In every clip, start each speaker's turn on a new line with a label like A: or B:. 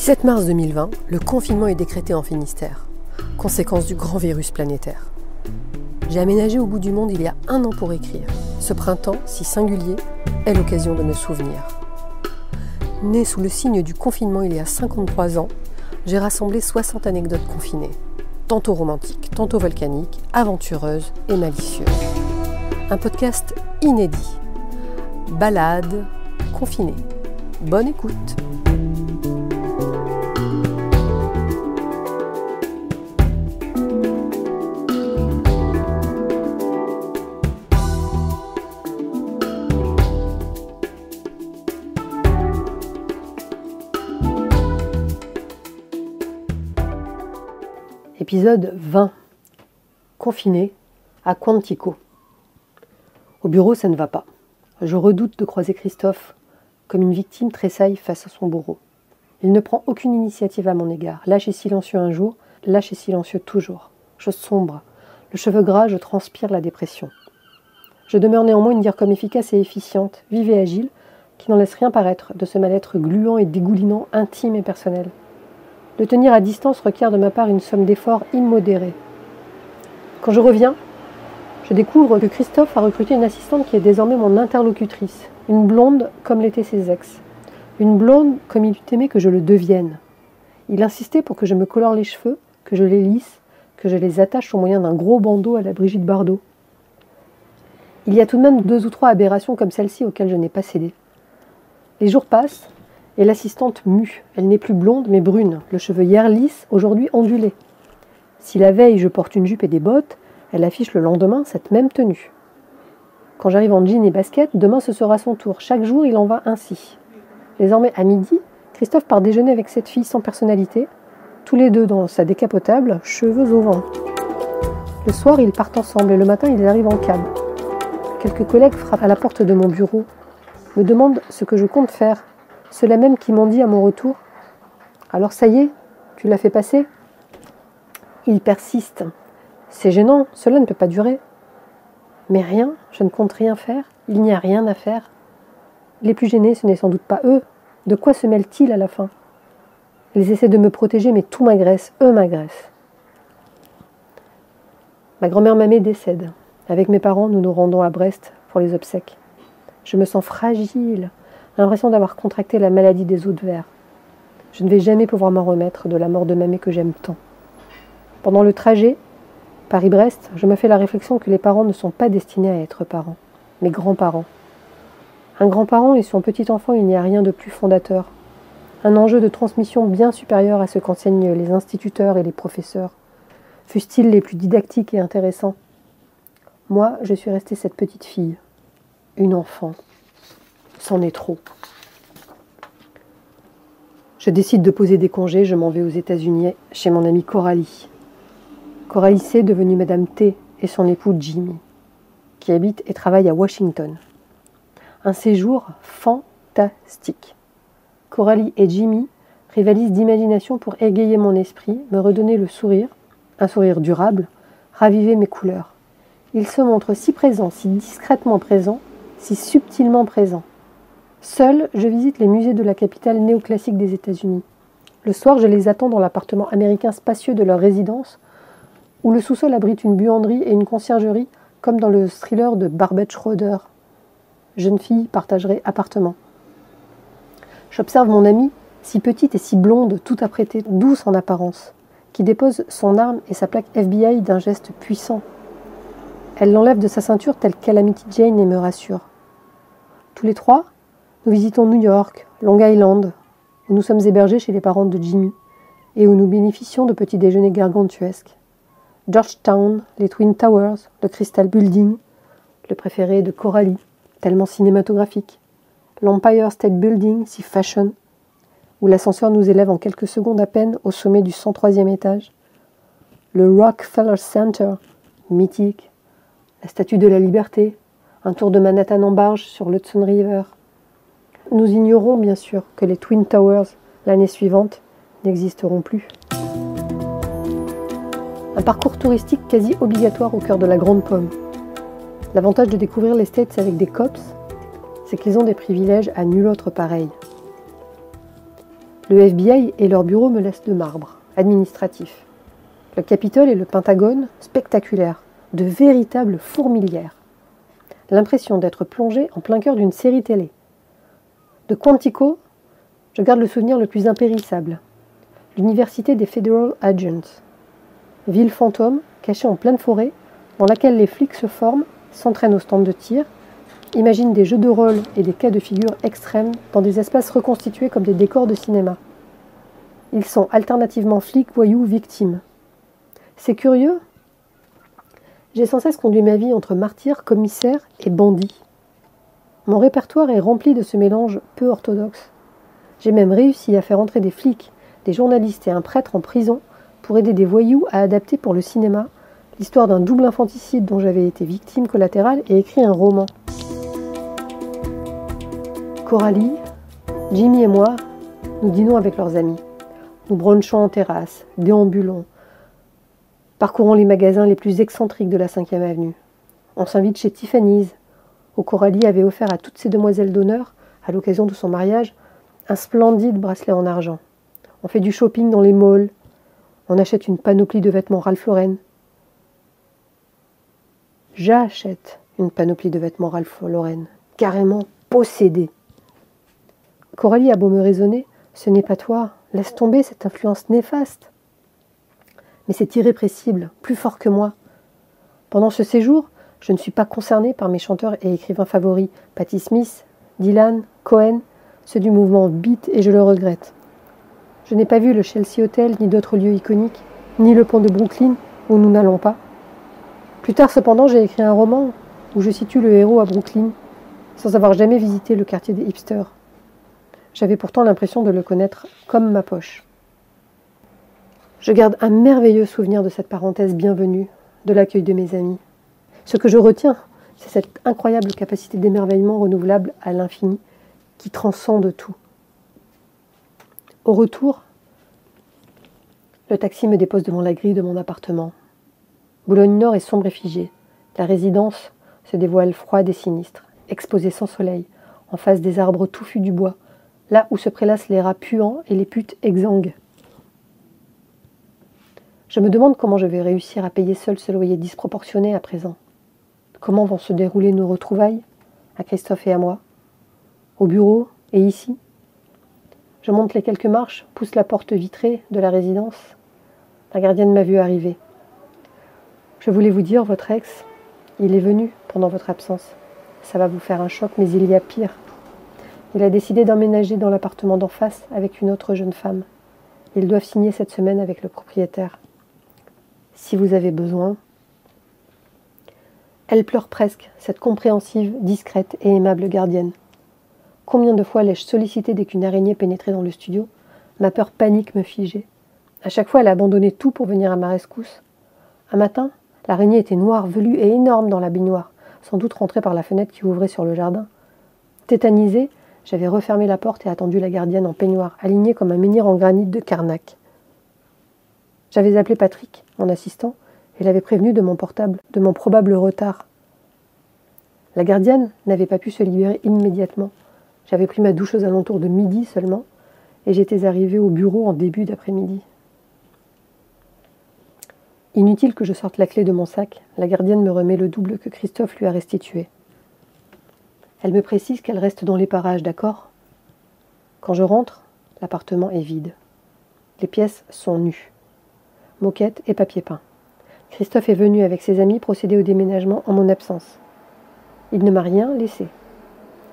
A: 17 mars 2020, le confinement est décrété en Finistère, conséquence du grand virus planétaire. J'ai aménagé au bout du monde il y a 1 an pour écrire. Ce printemps, si singulier, est l'occasion de me souvenir. Né sous le signe du confinement il y a 53 ans, j'ai rassemblé 60 anecdotes confinées, tantôt romantiques, tantôt volcaniques, aventureuses et malicieuses. Un podcast inédit. Balade confinée. Bonne écoute. Épisode 20. Confiné à Quantico. Au bureau, ça ne va pas. Je redoute de croiser Christophe comme une victime tressaille face à son bourreau. Il ne prend aucune initiative à mon égard. Lâche et silencieux un jour, lâche et silencieux toujours. Je sombre. Le cheveu gras, je transpire la dépression. Je demeure néanmoins une dire comme efficace et efficiente, vive et agile, qui n'en laisse rien paraître de ce mal-être gluant et dégoulinant, intime et personnel. Le tenir à distance requiert de ma part une somme d'efforts immodérée. Quand je reviens, je découvre que Christophe a recruté une assistante qui est désormais mon interlocutrice, une blonde comme l'étaient ses ex, une blonde comme il eût aimé que je le devienne. Il insistait pour que je me colore les cheveux, que je les lisse, que je les attache au moyen d'un gros bandeau à la Brigitte Bardot. Il y a tout de même 2 ou 3 aberrations comme celle-ci auxquelles je n'ai pas cédé. Les jours passent, et l'assistante mue. Elle n'est plus blonde, mais brune. Le cheveu hier lisse, aujourd'hui ondulé. Si la veille, je porte une jupe et des bottes, elle affiche le lendemain cette même tenue. Quand j'arrive en jean et basket, demain ce sera son tour. Chaque jour, il en va ainsi. Désormais, à midi, Christophe part déjeuner avec cette fille sans personnalité, tous les deux dans sa décapotable, cheveux au vent. Le soir, ils partent ensemble et le matin, ils arrivent en cab. Quelques collègues frappent à la porte de mon bureau, me demandent ce que je compte faire. Ceux-là même qui m'ont dit à mon retour « Alors ça y est, tu l'as fait passer ?» Ils persistent. C'est gênant, cela ne peut pas durer. Mais rien, je ne compte rien faire, il n'y a rien à faire. Les plus gênés, ce n'est sans doute pas eux. De quoi se mêlent-ils à la fin? Ils essaient de me protéger, mais tout m'agresse, eux m'agressent. Ma grand-mère Mamé décède. Avec mes parents, nous nous rendons à Brest pour les obsèques. Je me sens fragile. L'impression d'avoir contracté la maladie des os de verre. Je ne vais jamais pouvoir m'en remettre de la mort de mamie que j'aime tant. Pendant le trajet, Paris-Brest, je me fais la réflexion que les parents ne sont pas destinés à être parents, mais grands-parents. Un grand-parent et son petit enfant, il n'y a rien de plus fondateur. Un enjeu de transmission bien supérieur à ce qu'enseignent les instituteurs et les professeurs, fussent-ils les plus didactiques et intéressants. Moi, je suis restée cette petite fille, une enfant. C'en est trop. Je décide de poser des congés, je m'en vais aux États-Unis chez mon amie Coralie. Coralie C, devenue Madame T, et son époux Jimmy, qui habite et travaille à Washington. Un séjour fantastique. Coralie et Jimmy rivalisent d'imagination pour égayer mon esprit, me redonner le sourire, un sourire durable, raviver mes couleurs. Ils se montrent si présents, si discrètement présents, si subtilement présents. Seul, je visite les musées de la capitale néoclassique des États-Unis. Le soir, je les attends dans l'appartement américain spacieux de leur résidence, où le sous-sol abrite une buanderie et une conciergerie, comme dans le thriller de Barbet Schroeder. Jeune fille partagerait appartement. J'observe mon amie, si petite et si blonde, tout apprêtée, douce en apparence, qui dépose son arme et sa plaque FBI d'un geste puissant. Elle l'enlève de sa ceinture telle Calamity Jane et me rassure. Tous les 3, nous visitons New York, Long Island, où nous sommes hébergés chez les parents de Jimmy et où nous bénéficions de petits déjeuners gargantuesques. Georgetown, les Twin Towers, le Crystal Building, le préféré de Coralie, tellement cinématographique. L'Empire State Building, si fashion, où l'ascenseur nous élève en quelques secondes à peine au sommet du 103e étage. Le Rockefeller Center, mythique. La Statue de la Liberté, un tour de Manhattan en barge sur l'Hudson River. Nous ignorons bien sûr que les Twin Towers, l'année suivante, n'existeront plus. Un parcours touristique quasi obligatoire au cœur de la Grande Pomme. L'avantage de découvrir les States avec des cops, c'est qu'ils ont des privilèges à nul autre pareil. Le FBI et leur bureau me laissent de marbre, administratif. Le Capitole et le Pentagone, spectaculaires, de véritables fourmilières. L'impression d'être plongé en plein cœur d'une série télé. De Quantico, je garde le souvenir le plus impérissable. L'université des Federal Agents. Ville fantôme, cachée en pleine forêt, dans laquelle les flics se forment, s'entraînent au stand de tir, imaginent des jeux de rôle et des cas de figure extrêmes dans des espaces reconstitués comme des décors de cinéma. Ils sont alternativement flics, voyous, victimes. C'est curieux. J'ai sans cesse conduit ma vie entre martyr, commissaire et bandit. Mon répertoire est rempli de ce mélange peu orthodoxe. J'ai même réussi à faire entrer des flics, des journalistes et un prêtre en prison pour aider des voyous à adapter pour le cinéma l'histoire d'un double infanticide dont j'avais été victime collatérale et écrit un roman. Coralie, Jimmy et moi, nous dînons avec leurs amis. Nous brunchons en terrasse, déambulons, parcourons les magasins les plus excentriques de la 5e avenue. On s'invite chez Tiffany's, où Coralie avait offert à toutes ses demoiselles d'honneur, à l'occasion de son mariage, un splendide bracelet en argent. On fait du shopping dans les malls. On achète une panoplie de vêtements Ralph Lauren. J'achète une panoplie de vêtements Ralph Lauren, carrément possédée. Coralie a beau me raisonner, ce n'est pas toi, laisse tomber cette influence néfaste. Mais c'est irrépressible, plus fort que moi. Pendant ce séjour, je ne suis pas concernée par mes chanteurs et écrivains favoris, Patti Smith, Dylan, Cohen, ceux du mouvement Beat, et je le regrette. Je n'ai pas vu le Chelsea Hotel, ni d'autres lieux iconiques, ni le pont de Brooklyn, où nous n'allons pas. Plus tard, cependant, j'ai écrit un roman où je situe le héros à Brooklyn, sans avoir jamais visité le quartier des hipsters. J'avais pourtant l'impression de le connaître comme ma poche. Je garde un merveilleux souvenir de cette parenthèse bienvenue, de l'accueil de mes amis. Ce que je retiens, c'est cette incroyable capacité d'émerveillement renouvelable à l'infini qui transcende tout. Au retour, le taxi me dépose devant la grille de mon appartement. Boulogne-Nord est sombre et figée. La résidence se dévoile froide et sinistre, exposée sans soleil, en face des arbres touffus du bois, là où se prélassent les rats puants et les putes exsangues. Je me demande comment je vais réussir à payer seul ce loyer disproportionné à présent. Comment vont se dérouler nos retrouvailles, à Christophe et à moi, au bureau et ici. Je monte les quelques marches, pousse la porte vitrée de la résidence. La gardienne m'a vu arriver. Je voulais vous dire, votre ex, il est venu pendant votre absence. Ça va vous faire un choc, mais il y a pire. Il a décidé d'emménager dans l'appartement d'en face avec une autre jeune femme. Ils doivent signer cette semaine avec le propriétaire. Si vous avez besoin... Elle pleure presque, cette compréhensive, discrète et aimable gardienne. Combien de fois l'ai-je sollicité dès qu'une araignée pénétrait dans le studio? Ma peur panique me figeait. À chaque fois, elle abandonnait tout pour venir à ma rescousse. Un matin, l'araignée était noire, velue et énorme dans la baignoire, sans doute rentrée par la fenêtre qui ouvrait sur le jardin. Tétanisée, j'avais refermé la porte et attendu la gardienne en peignoir, alignée comme un menhir en granit de Karnak. J'avais appelé Patrick, mon assistant, et l'avais prévenu de mon portable, de mon probable retard. La gardienne n'avait pas pu se libérer immédiatement. J'avais pris ma douche aux alentours de midi seulement, et j'étais arrivée au bureau en début d'après-midi. Inutile que je sorte la clé de mon sac, la gardienne me remet le double que Christophe lui a restitué. Elle me précise qu'elle reste dans les parages, d'accord? Quand je rentre, l'appartement est vide. Les pièces sont nues. Moquette et papier peint. Christophe est venu avec ses amis procéder au déménagement en mon absence. Il ne m'a rien laissé.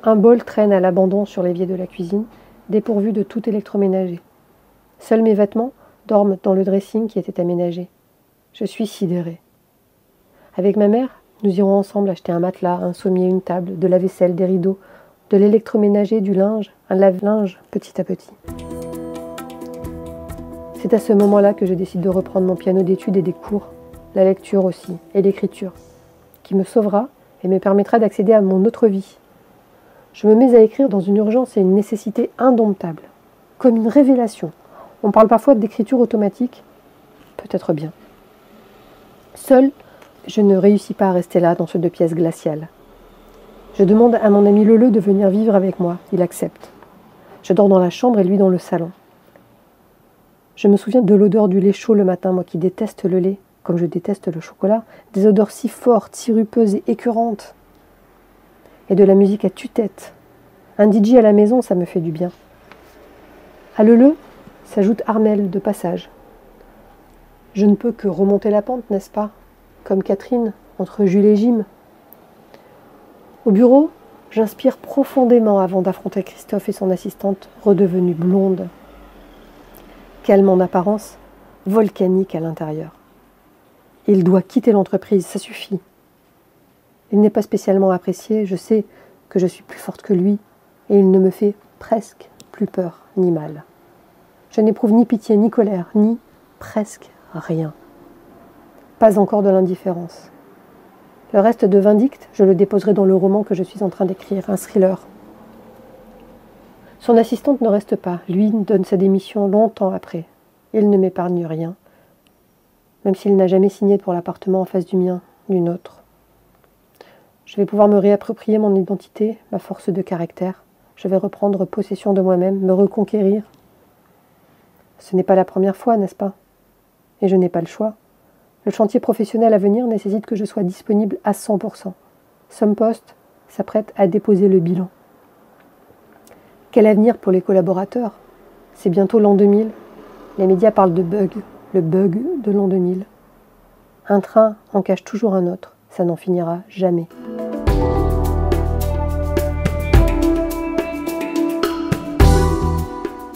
A: Un bol traîne à l'abandon sur l'évier de la cuisine, dépourvu de tout électroménager. Seuls mes vêtements dorment dans le dressing qui était aménagé. Je suis sidérée. Avec ma mère, nous irons ensemble acheter un matelas, un sommier, une table, de la vaisselle, des rideaux, de l'électroménager, du linge, un lave-linge, petit à petit. C'est à ce moment-là que je décide de reprendre mon piano d'études et des cours, la lecture aussi, et l'écriture, qui me sauvera et me permettra d'accéder à mon autre vie. Je me mets à écrire dans une urgence et une nécessité indomptable, comme une révélation. On parle parfois d'écriture automatique, peut-être bien. Seule, je ne réussis pas à rester là dans ce 2 pièces glaciales. Je demande à mon ami Leleu de venir vivre avec moi, il accepte. Je dors dans la chambre et lui dans le salon. Je me souviens de l'odeur du lait chaud le matin, moi qui déteste le lait, comme je déteste le chocolat, des odeurs si fortes, sirupeuses et écœurantes. Et de la musique à tue-tête. Un DJ à la maison, ça me fait du bien. À Leleu s'ajoute Armel de passage. Je ne peux que remonter la pente, n'est-ce pas? Comme Catherine, entre Jules et Jim. Au bureau, j'inspire profondément avant d'affronter Christophe et son assistante redevenue blonde. Calme en apparence, volcanique à l'intérieur. Il doit quitter l'entreprise, ça suffit. Il n'est pas spécialement apprécié, je sais que je suis plus forte que lui, et il ne me fait presque plus peur ni mal. Je n'éprouve ni pitié, ni colère, ni presque rien. Pas encore de l'indifférence. Le reste de Vindicte, je le déposerai dans le roman que je suis en train d'écrire, un thriller. Son assistante ne reste pas, lui donne sa démission longtemps après. Il ne m'épargne rien, même s'il n'a jamais signé pour l'appartement en face du mien, d'une autre. Je vais pouvoir me réapproprier mon identité, ma force de caractère. Je vais reprendre possession de moi-même, me reconquérir. Ce n'est pas la première fois, n'est-ce pas? Et je n'ai pas le choix. Le chantier professionnel à venir nécessite que je sois disponible à 100%. Sompost s'apprête à déposer le bilan. Quel avenir pour les collaborateurs? C'est bientôt l'an 2000. Les médias parlent de bug, le bug de l'an 2000. Un train en cache toujours un autre, ça n'en finira jamais.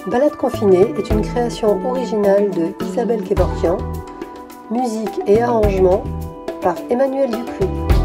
A: Balade confinée est une création originale de Isabelle Kevorkian, musique et arrangement par Emmanuel Dupuis.